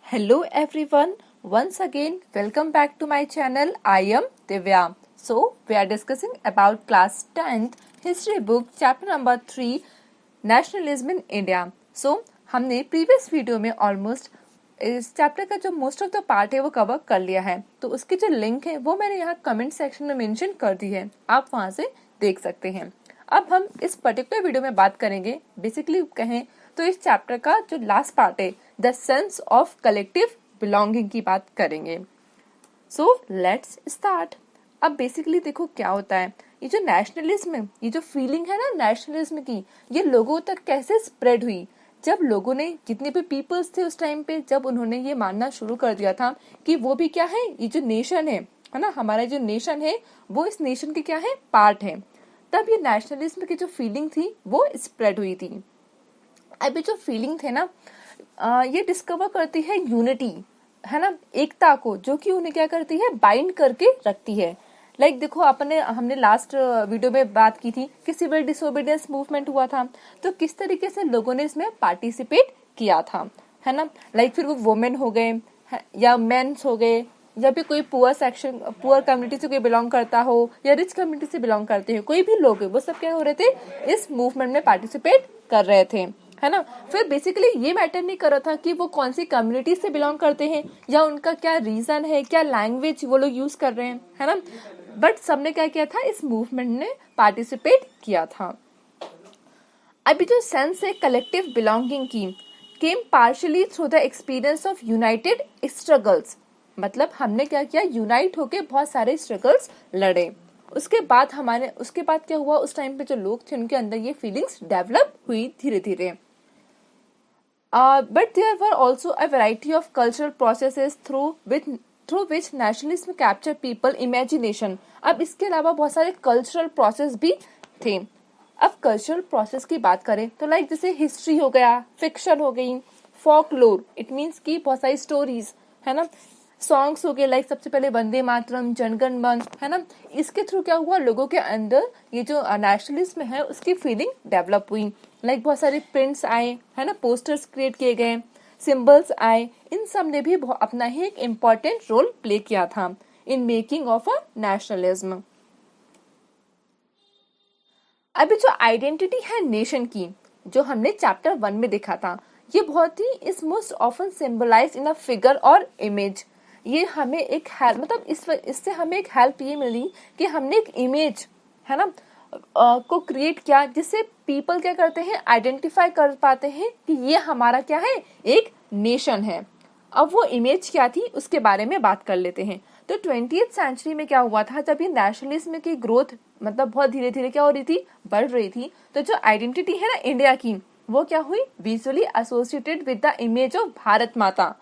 Hello everyone, once again welcome back to my channel. I am Divya. So we are discussing about class 10th history book chapter number 3 nationalism in India. So हमने previous video में almost इस chapter का जो most of the part है वो cover कर लिया है, तो उसकी जो लिंक है वो मैंने यहाँ कमेंट सेक्शन में मेंशन कर दी है, आप वहां से देख सकते हैं। अब हम इस पर्टिकुलर वीडियो में बात करेंगे, बेसिकली कहें तो इस चैप्टर का जो लास्ट पार्ट है the sense of collective belonging की बात करेंगे। So let's start. अब बेसिकली देखो क्या होता है, ये जो नेशनलिज्म है, ये जो फीलिंग है ना नेशनलिज्म की, ये लोगों तक कैसे स्प्रेड हुई। जब लोगों ने, जितने भी पीपल्स थे उस टाइम पे, जब उन्होंने ये मानना शुरू कर दिया था कि वो भी क्या है, ये जो नेशन है ना, हमारा जो नेशन है वो इस नेशन के क्या है, पार्ट है, तब ये नेशनलिज्म की जो फीलिंग थी वो स्प्रेड हुई थी। अभी जो फीलिंग थे ना, ये डिस्कवर करती है यूनिटी, है ना, एकता को, जो कि उन्हें क्या करती है, बाइंड करके रखती है। लाइक देखो हमने लास्ट वीडियो में बात की थी कि सिविल डिसोबीडियंस मूवमेंट हुआ था, तो किस तरीके से लोगों ने इसमें पार्टिसिपेट किया था, है ना। लाइक फिर वो वुमेन हो गए या मेंस हो गए, या भी कोई पुअर सेक्शन, पुअर कम्युनिटी से कोई बिलोंग करता हो या रिच कम्युनिटी से बिलोंग करते हो, कोई भी लोग है, वो सब क्या हो रहे थे, इस मूवमेंट में पार्टिसिपेट कर रहे थे, है ना। फिर बेसिकली ये मैटर नहीं कर रहा था कि वो कौन सी कम्युनिटी से बिलोंग करते हैं या उनका क्या रीजन है, क्या लैंग्वेज वो लोग यूज कर रहे हैं, है ना, बट सबने क्या किया था, इस मूवमेंट ने पार्टिसिपेट किया था। अभी जो सेंस है कलेक्टिव बिलोंगिंग की came partially through the experience of united struggles, मतलब हमने क्या किया, यूनाइट होके बहुत सारे स्ट्रगल्स लड़े। उसके बाद क्या हुआ, उस टाइम पे जो लोग थे उनके अंदर ये फीलिंग्स डेवलप हुई धीरे धीरे। But there were also a variety of cultural processes through which nationalism capture people imagination. अब इसके अलावा बहुत सारे कल्चरल प्रोसेस भी थे। अब कल्चरल प्रोसेस की बात करें तो लाइक जैसे हिस्ट्री हो गया, फिक्शन हो गई, फोकलोर, इट मीन्स की बहुत सारी स्टोरीज, है ना, सॉन्ग्स हो गए, लाइक सबसे पहले वंदे मातरम, जनगण मन, है ना। इसके थ्रू क्या हुआ, लोगों के अंदर ये जो नेशनलिज्म है उसकी फीलिंग डेवलप हुई। लाइक बहुत सारे प्रिंट्स आए, है ना, पोस्टर्स क्रिएट किए गए, सिंबल्स आए, इन सब ने भी अपना ही एक इम्पोर्टेंट रोल प्ले किया था in making of a nationalism. अभी जो आइडेंटिटी है नेशन की, जो हमने चैप्टर 1 में देखा था, ये बहुत ही is most often symbolise in a figure और इमेज। ये हमें एक हेल्प, मतलब इससे हमें एक हेल्प ये मिली कि हमने एक इमेज, है ना, को क्रिएट किया, जिससे पीपल क्या करते हैं, आइडेंटिफाई कर पाते हैं कि ये हमारा क्या है, एक नेशन है। अब वो इमेज क्या थी उसके बारे में बात कर लेते हैं। तो 20th सेंचुरी में क्या हुआ था, जब ये नेशनलिज्म की ग्रोथ मतलब बहुत धीरे धीरे क्या हो रही थी, बढ़ रही थी, तो जो आइडेंटिटी है ना इंडिया की, वो क्या हुई, visually associated with the image of Bharat माता।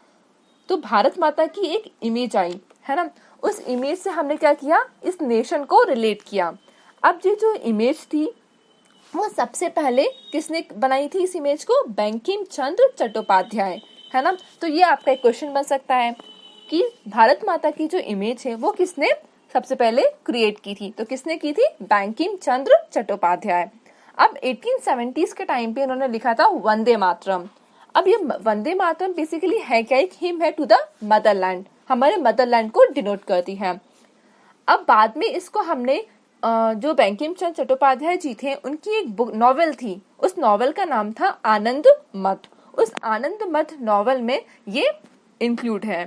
तो भारत माता की एक इमेज आई, है ना, उस इमेज से हमने क्या किया, इस नेशन को रिलेट किया। अब ये जो इमेज थी वो सबसे पहले किसने बनाई थी, इस इमेज को, बंकिम चंद्र चट्टोपाध्याय, है ना। तो ये आपका एक क्वेश्चन बन सकता है कि भारत माता की जो इमेज है वो किसने सबसे पहले क्रिएट की थी, तो किसने की थी, बंकिम चंद्र चट्टोपाध्याय। अब 1870s के टाइम पे उन्होंने लिखा था वंदे मातरम। अब ये वंदे मातरम बेसिकली है क्या, एक हिम है टू द मदरलैंड, हमारे मदरलैंड को डिनोट करती है। अब बाद में इसको हमने जो बंकिम चंद्र चट्टोपाध्याय जी थे उनकी एक बुक नॉवेल थी, उस नॉवेल का नाम था आनंद मठ। उस आनंद मठ नॉवेल में ये इंक्लूड है।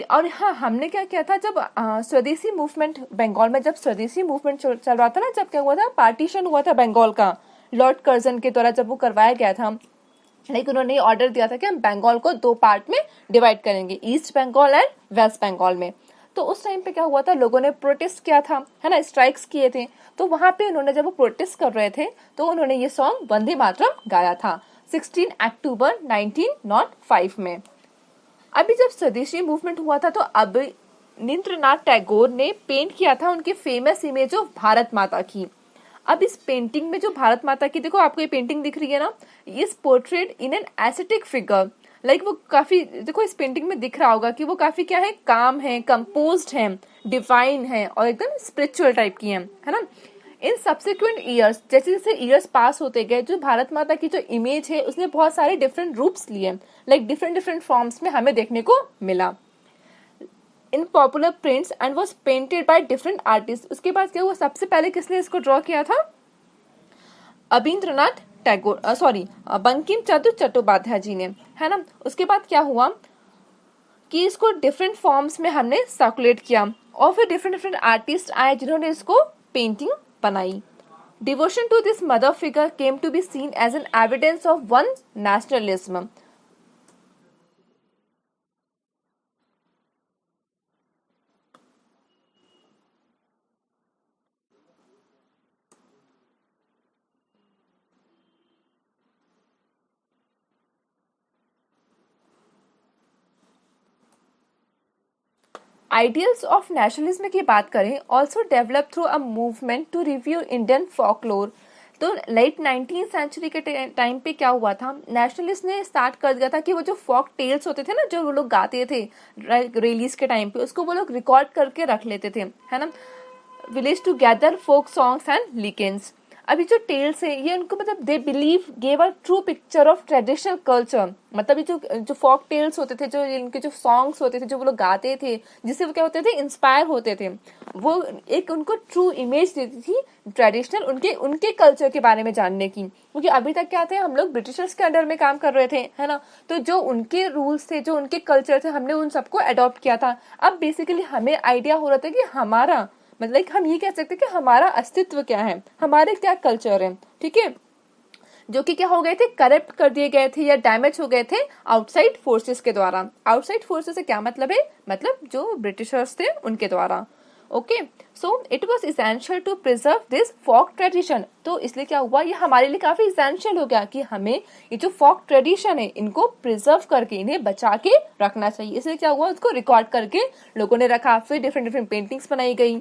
और हाँ, हमने क्या किया था, जब स्वदेशी मूवमेंट बंगाल में, जब स्वदेशी मूवमेंट चल रहा था ना, जब क्या हुआ था, पार्टीशन हुआ था बंगाल का लॉर्ड कर्जन के द्वारा, जब वो करवाया गया था, लेकिन उन्होंने ऑर्डर दिया था कि हम बंगाल को 2 पार्ट में डिवाइड करेंगे, East Bengal and West Bengal में। तो उस टाइम पे क्या हुआ था, लोगों ने प्रोटेस्ट किया था, है ना, स्ट्राइक्स किए थे। तो वहां पे उन्होंने, जब वो प्रोटेस्ट कर रहे थे, तो उन्होंने ये सॉन्ग वंदे मातरम गाया था 16 अक्टूबर 1905 में। अभी जब स्वदेशी मूवमेंट हुआ था, तो अब रवींद्रनाथ टैगोर ने पेंट किया था उनकी फेमस इमेज ऑफ भारत माता की। अब इस पेंटिंग में जो भारत माता की, देखो आपको ये पेंटिंग दिख रही है ना, is portrayed in an aesthetic figure. Like वो काफी, देखो इस पेंटिंग में दिख रहा होगा कि वो काफी क्या है, काम है, कंपोज्ड है, डिवाइन है और एकदम स्पिरिचुअल टाइप की है ना। इन सब्सिक्वेंट ईयर्स, जैसे जैसे ईयर्स पास होते गए, जो भारत माता की जो इमेज है उसने बहुत सारे डिफरेंट रूप्स लिए, लाइक डिफरेंट डिफरेंट फॉर्म्स में हमें देखने को मिला in popular prints and was painted by different artist. उसके बाद क्या हुआ, सबसे पहले किसने इसको ड्रॉ किया था, अबींद्रनाथ टैगोर, बंकिम चंद्र चट्टोपाध्याय जी ने, है ना। उसके बाद क्या हुआ कि इसको डिफरेंट फॉर्म्स में हमने सर्कुलेट किया और फिर डिफरेंट डिफरेंट आर्टिस्ट आए जिन्होंने इसको पेंटिंग बनाई। Devotion to this mother figure came to be seen as an evidence of one nationalism. Ideals of nationalism की बात करें, also develop through a movement to review Indian folklore. तो late 19th century के time पे क्या हुआ था, nationalist ने स्टार्ट कर दिया था कि वो जो फोक टेल्स होते थे ना, जो वो लोग गाते थे रिलीज के टाइम पे, उसको वो लोग रिकॉर्ड करके रख लेते थे, है ना। Village to gather folk songs and legends. अभी जो टेल्स है ये उनको मतलब they believe gave a true picture of traditional culture. मतलब ये जो फोक टेल्स होते थे, जो इनके जो सॉन्ग्स होते थे, जो वो लोग गाते थे, जिससे वो क्या होते थे, इंस्पायर होते थे, वो एक उनको ट्रू इमेज देती थी ट्रेडिशनल उनके कल्चर के बारे में जानने की। क्योंकि अभी तक क्या थे, हम लोग ब्रिटिशर्स के अंडर में काम कर रहे थे, है ना। तो जो उनके रूल्स थे, जो उनके कल्चर थे, हमने उन सबको अडॉप्ट किया था। अब बेसिकली हमें आइडिया हो रहा था कि हमारा मतलब हम ये कह सकते हैं कि हमारा अस्तित्व क्या है, हमारे क्या कल्चर है, ठीक है, जो कि क्या हो गए थे, करप्ट कर दिए गए थे या डैमेज हो गए थे आउटसाइड फोर्सेस के द्वारा। आउटसाइड फोर्सेस से क्या मतलब है, मतलब जो ब्रिटिशर्स थे उनके द्वारा। Okay, so it was essential to preserve this folk tradition. तो इसलिए क्या हुआ, ये हमारे लिए काफी एसेंशियल हो गया कि हमें ये जो फोक ट्रेडिशन है इनको प्रिजर्व करके, इन्हें बचा के रखना चाहिए। इसलिए क्या हुआ, उसको रिकॉर्ड करके लोगों ने रखा, फिर डिफरेंट डिफरेंट पेंटिंग्स बनाई गई।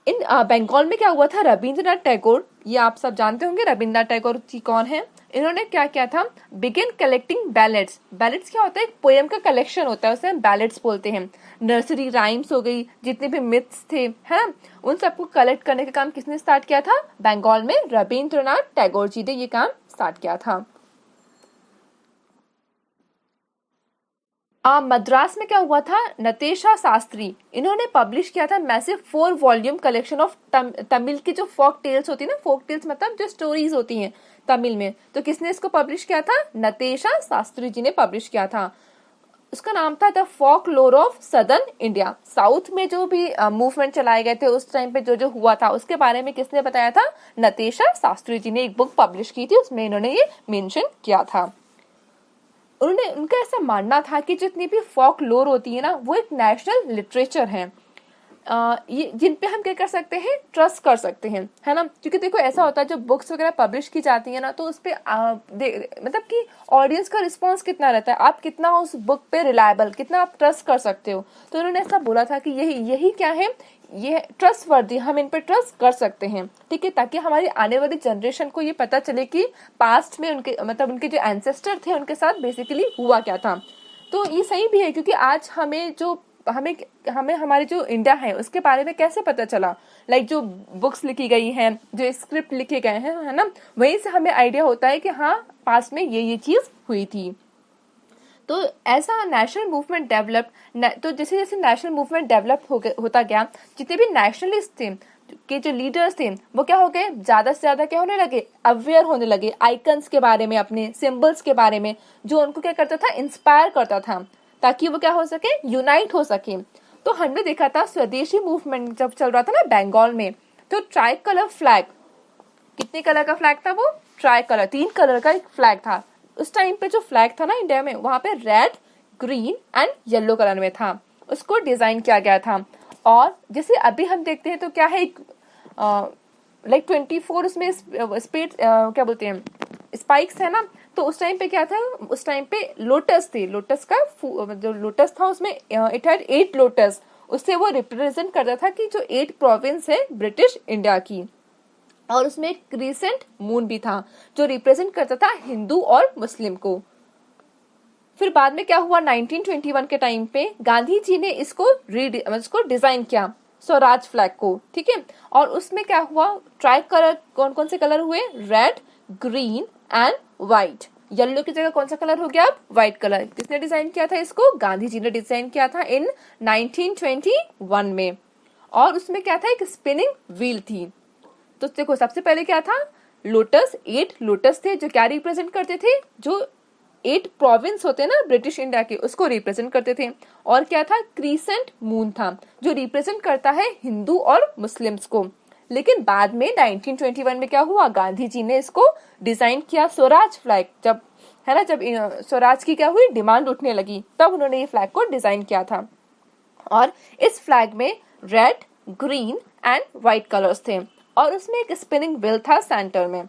इन बंगाल में क्या हुआ था, रविंद्रनाथ टैगोर, ये आप सब जानते होंगे रविंद्रनाथ टैगोर जी कौन है। इन्होंने क्या किया था, बिगिन कलेक्टिंग बैलेट्स। बैलेट्स क्या होता है, एक पोएम का कलेक्शन होता है, उसे हम बैलेट्स बोलते हैं। नर्सरी राइम्स हो गई, जितने भी मिथ्स थे, है ना, उन सबको कलेक्ट करने का काम किसने स्टार्ट किया था, बंगाल में रविंद्रनाथ टैगोर जी ने ये काम स्टार्ट किया था। मद्रास में क्या हुआ था, नतेशा शास्त्री, इन्होंने पब्लिश किया था massive 4 volume collection of Tamil की जो फोक टेल्स होती है ना, फोक टेल्स मतलब जो स्टोरीज होती हैं तमिल में। तो किसने इसको पब्लिश किया था, नतेशा शास्त्री जी ने पब्लिश किया था। उसका नाम था द फोक लोर ऑफ सदर्न इंडिया। साउथ में जो भी मूवमेंट चलाए गए थे उस टाइम पे जो जो हुआ था उसके बारे में किसने बताया था, नतेशा शास्त्री जी ने एक बुक पब्लिश की थी, उसमें इन्होंने ये मेंशन किया था। उनका ऐसा मानना था कि जितनी भी फोक लोर होती है ना, वो एक नेशनल लिटरेचर है, ये जिन पे हम क्या कर सकते हैं, ट्रस्ट कर सकते हैं, है ना। क्योंकि देखो ऐसा होता है, जब बुक्स वगैरह पब्लिश की जाती है ना, तो उस पे मतलब कि ऑडियंस का रिस्पांस कितना रहता है, आप कितना उस बुक पे रिलायबल, कितना आप ट्रस्ट कर सकते हो। तो उन्होंने ऐसा बोला था कि यही क्या है, ये ट्रस्ट वर्दी, हम इन पे ट्रस्ट कर सकते हैं, ठीक है, ताकि हमारी आने वाली जनरेशन को ये पता चले कि पास्ट में उनके मतलब उनके जो एंसेस्टर थे उनके साथ बेसिकली हुआ क्या था। तो ये सही भी है, क्योंकि आज हमें हमारे जो इंडिया है उसके बारे में कैसे पता चला, लाइक जो बुक्स लिखी गई हैं, जो स्क्रिप्ट लिखे गए हैं, है ना, वहीं से हमें आइडिया होता है कि हाँ पास्ट में ये चीज हुई थी। तो ऐसा नेशनल मूवमेंट डेवलप, तो जैसे जैसे नेशनल मूवमेंट डेवलप होता गया, जितने भी नेशनलिस्ट थे के जो लीडर्स थे वो क्या हो गए, ज्यादा से ज्यादा क्या होने लगे, अवेयर होने लगे आइकन्स के बारे में, अपने सिंबल्स के बारे में, जो उनको क्या करता था, इंस्पायर करता था, ताकि वो क्या हो सके, यूनाइट हो सके। तो हमने देखा था स्वदेशी मूवमेंट जब चल रहा था ना बंगाल में, तो ट्राई कलर फ्लैग, कितने कलर का फ्लैग था वो, ट्राई कलर, 3 कलर का एक फ्लैग था। उस टाइम पे जो फ्लैग था ना इंडिया में, वहां पे red, green and yellow colour में था, उसको डिजाइन किया गया था। और जैसे अभी हम देखते हैं तो क्या है, लाइक 24 उसमें स्पीड क्या बोलते हैं, स्पाइक्स है ना। तो उस टाइम पे क्या था, उस टाइम पे लोटस थे, लोटस का जो लोटस था उसमें इट हैड 8 लोटस, उससे वो रिप्रेजेंट करता था कि जो 8 प्रोविंस है ब्रिटिश इंडिया की। और उसमें एक क्रिसेंट मून भी था जो रिप्रेजेंट करता था हिंदू और मुस्लिम को। फिर बाद में क्या हुआ, 1921 के टाइम पे गांधी जी ने इसको डिजाइन किया। स्वराज फ्लैग को, ठीक है। और उसमें क्या हुआ, ट्राई कलर, कौन कौन से कलर हुए, red, green and white. Yellow की जगह कौन सा कलर हो गया अब, व्हाइट कलर। किसने डिजाइन किया था इसको, गांधी जी ने डिजाइन किया था इन 1921 में। और उसमें क्या था, एक स्पिनिंग व्हील थी। तो देखो सबसे पहले क्या था, लोटस, 8 लोटस थे जो क्या रिप्रेजेंट करते थे, जो 8 प्रोविंस होते हैं ना ब्रिटिश इंडिया के, उसको रिप्रेजेंट करते थे। और क्या था, क्रीसेंट मून था जो रिप्रेजेंट करता है हिंदू और मुस्लिम्स को। लेकिन बाद में 1921 में क्या हुआ, गांधी जी ने इसको डिजाइन किया स्वराज फ्लैग, जब है ना, जब स्वराज की क्या हुई, डिमांड उठने लगी, तब उन्होंने ये फ्लैग को डिजाइन किया था। और इस फ्लैग में red, green and white colours थे। और उसमें एक स्पिनिंग व्हील था सेंटर में,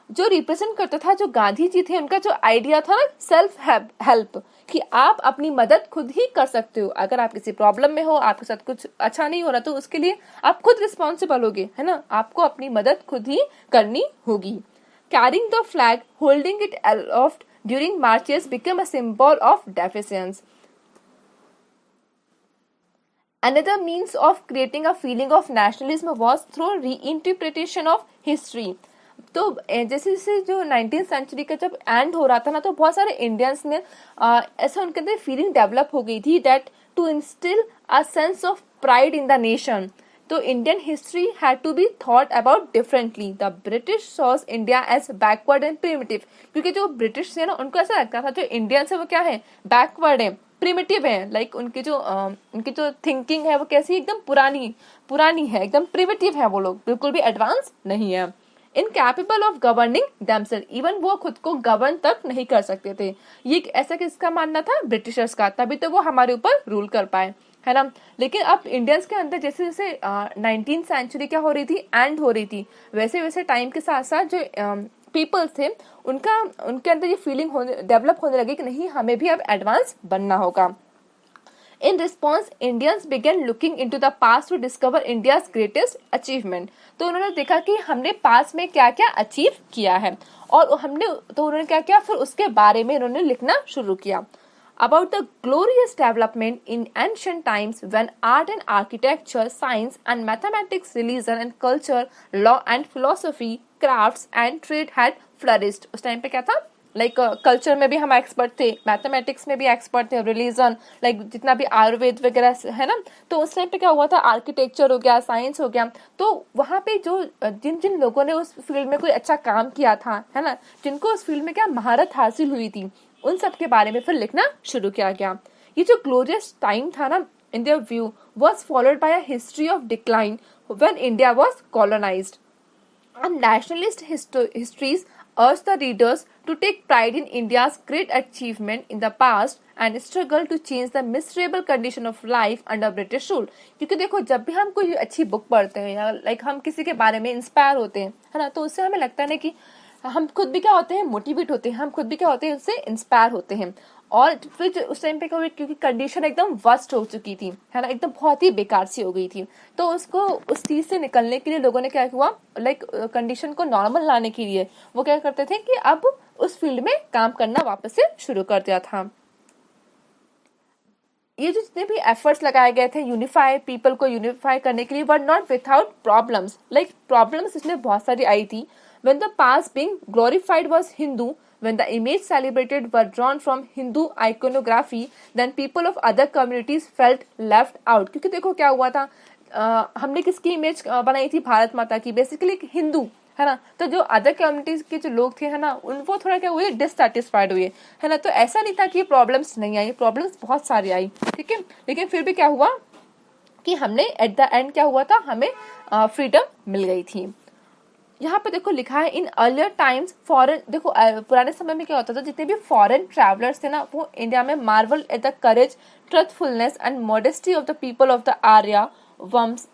जो रिप्रेजेंट करता था, जो गांधी जी थे उनका जो आइडिया था ना, सेल्फ हेल्प, कि आप अपनी मदद खुद ही कर सकते हो। अगर आप किसी प्रॉब्लम में हो, आपके साथ कुछ अच्छा नहीं हो रहा, तो उसके लिए आप खुद रिस्पॉन्सिबल होगे, है ना, आपको अपनी मदद खुद ही करनी होगी। Carrying the flag, holding it aloft during marches become a symbol of deficiency. Another means of creating a feeling of nationalism was through reinterpretation of history. तो जैसे जैसे जो 19th सेंचुरी का जब एंड हो रहा था ना, तो बहुत सारे इंडियंस ने ऐसा उनके अंदर फीलिंग डेवलप हो गई थी that to instil a sense of pride in the nation. तो Indian history had to be thought about differently. The British saw India as backward and primitive, क्योंकि जो ब्रिटिश थे ना, उनको ऐसा लगता था जो इंडियंस है वो क्या है, बैकवर्ड है, प्रिमिटिव है, लाइक उनकी जो थिंकिंग है वो कैसी, एकदम पुरानी है, एकदम प्रिमिटिव है, वो लोग बिल्कुल भी एडवांस नहीं है। Incapable of governing themselves, even वो खुद को गवर्न तक नहीं कर सकते थे। ये ऐसा किसका मानना था, ब्रिटिशर्स का, तभी तो वो हमारे ऊपर रूल कर पाए, है ना। लेकिन अब इंडियंस के अंदर जैसे जैसे 19th सेंचुरी क्या हो रही थी, एंड हो रही थी, वैसे वैसे टाइम के साथ साथ जो पीपल्स थे, उनके अंदर ये फीलिंग डेवलप होने लगी कि नहीं, हमें भी अब एडवांस बनना होगा। In response, Indians began looking into the past to discover India's greatest achievement. तो उन्होंने देखा कि हमने पास में क्या क्या अचीव किया है, और उन्होंने क्या किया, फिर उसके बारे में उन्होंने लिखना शुरू किया। About the glorious development in ancient times when art and architecture, science and mathematics, religion and culture, law and philosophy, crafts and trade had flourished. उस टाइम पे क्या था, लाइक कल्चर में भी हम एक्सपर्ट थे, मैथमेटिक्स में भी एक्सपर्ट थे, रिलीजन, लाइक जितना भी आयुर्वेद वगैरह है ना, तो उस टाइम पे क्या हुआ था, आर्किटेक्चर हो गया, साइंस हो गया। तो वहाँ पे जो जिन जिन लोगों ने उस फील्ड में कोई अच्छा काम किया था, है ना, जिनको उस फील्ड में क्या महारत हासिल हुई थी, उन सब के बारे में फिर लिखना शुरू किया गया। ये जो ग्लोरियस टाइम था ना, in their view was followed by a history of decline when India was colonised. And nationalist histories urge the readers to take pride in India's great achievement in the past and struggle to change the miserable condition of life under British rule. क्योंकि देखो, जब भी हम कोई अच्छी book पढ़ते हैं या लाइक हम किसी के बारे में इंस्पायर होते हैं, है ना, तो उससे हमें लगता है ना कि हम खुद भी क्या होते हैं, मोटिवेट होते हैं, हम खुद भी क्या होते हैं, उससे इंस्पायर होते हैं। और फिर उस टाइम पे क्या हुआ, क्योंकि कंडीशन एकदम वर्स्ट हो चुकी थी, है ना, एकदम बहुत ही बेकार सी हो गई थी, तो उसको उस चीज से निकलने के लिए लोगों ने क्या हुआ, लाइक कंडीशन को नॉर्मल लाने के लिए वो क्या करते थे कि अब उस फील्ड में काम करना वापस से शुरू कर दिया था। ये जो जितने भी एफर्ट्स लगाए गए थे यूनिफाई पीपल को यूनिफाई करने के लिए, were not without problems, like problems इसमें बहुत सारी आई थी। When the past being glorified was Hindu, when the image celebrated were drawn from Hindu iconography, then people of other communities felt left out. क्योंकि देखो क्या हुआ था, हमने किसकी इमेज बनाई थी, भारत माता की, बेसिकली हिंदू, है ना, तो जो अदर कम्युनिटीज के जो लोग थे, है ना, उनको थोड़ा क्या हुए, डिससेटिस्फाइड हुए, है ना। तो ऐसा नहीं था कि प्रॉब्लम्स नहीं आई, प्रॉब्लम्स बहुत सारी आई, ठीक है, लेकिन फिर भी क्या हुआ कि हमने एट द एंड क्या हुआ था, हमें फ्रीडम मिल गई थी। यहाँ पे देखो लिखा है, इन अर्लियर टाइम्स फॉरेन, देखो पुराने समय में क्या होता था, जितने भी फॉरेन ट्रैवलर्स थे ना, वो इंडिया में marvel at the courage, truthfulness and modesty of the people of the Arya वम्स,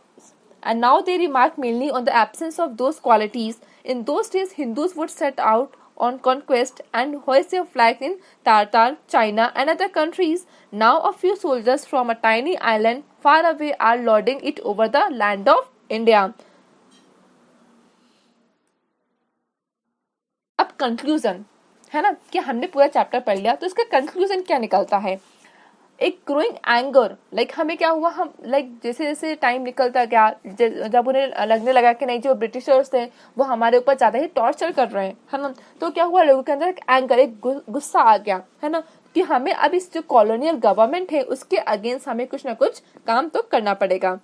and now they remark mainly on the absence of those qualities. In those days, Hindus would set out on conquest and hoist their flags in Tartar, China and other countries. Now a few soldiers from a tiny island far away are lording it over the land of India. अब conclusion है ना, कि हमने पूरा chapter पढ़ लिया, तो इसका कंक्लूजन क्या निकलता है। एक ग्रोइंग एंगर, लाइक हमें क्या हुआ, हम लाइक जैसे जैसे टाइम निकलता गया, जब उन्हें लगने लगा कि नहीं जो ब्रिटिशर्स थे वो हमारे ऊपर ज्यादा ही टॉर्चर कर रहे हैं, है ना, तो क्या हुआ, लोगों के अंदर एक एंगर, एक गुस्सा आ गया, है ना, कि हमें अब इस जो कॉलोनियल गवर्नमेंट है उसके अगेंस्ट हमें कुछ ना कुछ काम तो करना पड़ेगा।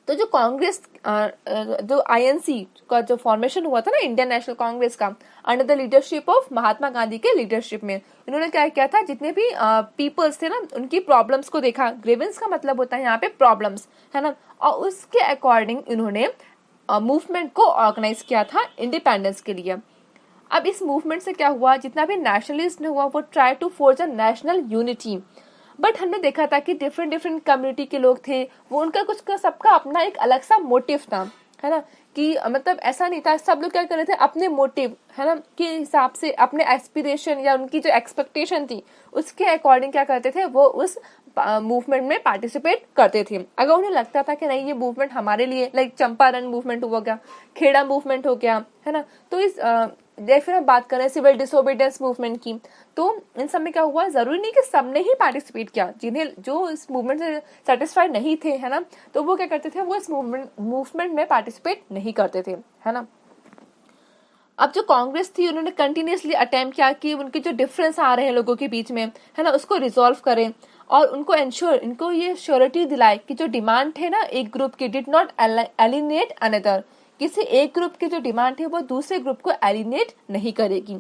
तो जो कांग्रेस जो आईएनसी का जो फॉर्मेशन हुआ था ना, इंडियन नेशनल कांग्रेस का, under the leadership of Mahatma Gandhi के लीडरशिप में, इन्होंने क्या किया था, जितने भी पीपल्स थे ना उनकी प्रॉब्लम्स को देखा। ग्रीवेंस का मतलब होता है यहाँ पे प्रॉब्लम्स, है ना, और उसके अकॉर्डिंग इन्होंने मूवमेंट को ऑर्गेनाइज किया था इंडिपेंडेंस के लिए। अब इस मूवमेंट से क्या हुआ, जितना भी नेशनलिस्ट हुआ वो try to forge a national unity, but हमने देखा था कि डिफरेंट डिफरेंट कम्युनिटी के लोग थे, वो उनका कुछ का सबका अपना एक अलग सा मोटिव था, है ना, कि मतलब ऐसा नहीं था, सब लोग क्या कर रहे थे अपने मोटिव, है ना, के हिसाब से अपने एस्पिरेशन या उनकी जो एक्सपेक्टेशन थी उसके अकॉर्डिंग क्या करते थे, वो उस मूवमेंट में पार्टिसिपेट करते थे। अगर उन्हें लगता था कि नहीं ये मूवमेंट हमारे लिए, लाइक चंपारण मूवमेंट हो गया, खेड़ा मूवमेंट हो गया, है ना, तो इस फिर हम बात करें सिविल डिसोबीडियंस मूवमेंट की, तो इन सब में क्या हुआ, जरूरी नहीं कि सबने ही पार्टिसिपेट किया, जिन्हें जो इस मूवमेंट से सेटिस्फाइड नहीं थे, है ना, तो वो क्या करते थे, वो इस मूवमेंट में पार्टिसिपेट नहीं करते थे, है ना। अब जो कांग्रेस थी उन्होंने कंटिन्यूसली अटेम्प्ट किया कि उनके जो डिफरेंस आ रहे हैं लोगों के बीच में, है ना, उसको रिजॉल्व करें और उनको इनको ये श्योरिटी दिलाए कि जो डिमांड है ना एक ग्रुप की, डिड नॉट एलिनेट अनदर, किसी एक ग्रुप की जो डिमांड है वो दूसरे ग्रुप को एलिनेट नहीं करेगी।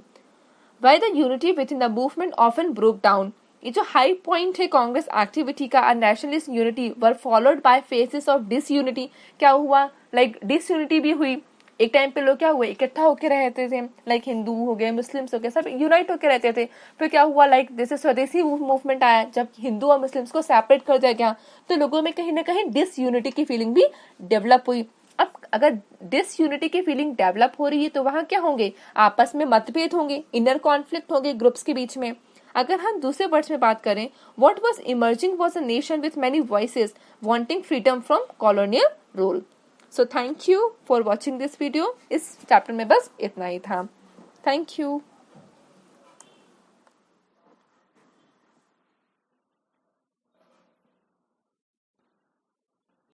Why the unity with in the movement often broke down, ये जो हाई पॉइंट है कांग्रेस एक्टिविटी का, nationalist unity were followed by faces of disunity. क्या हुआ, लाइक डिसयूनिटी भी हुई, एक टाइम पे लोग क्या हुए, इकट्ठा होकर रहते थे, लाइक हिंदू हो गए, मुस्लिम्स हो गए, सब यूनाइट होकर रहते थे। फिर क्या हुआ, लाइक जैसे स्वदेशी मूवमेंट आया, जब हिंदू और मुस्लिम्स को सेपरेट कर दिया गया, तो लोगों में कहीं ना कहीं डिसयूनिटी की फीलिंग भी डेवलप हुई। अब अगर डिसयूनिटी की फीलिंग डेवलप हो रही है तो वहां क्या होंगे, आपस में मतभेद होंगे, इनर कॉन्फ्लिक्ट होंगे ग्रुप्स के बीच में। अगर हम दूसरे वर्ड्स में बात करें, what was emerging was a nation with many voices wanting freedom from colonial rule. So thank you for watching this video. इस चैप्टर में बस इतना ही था। Thank you.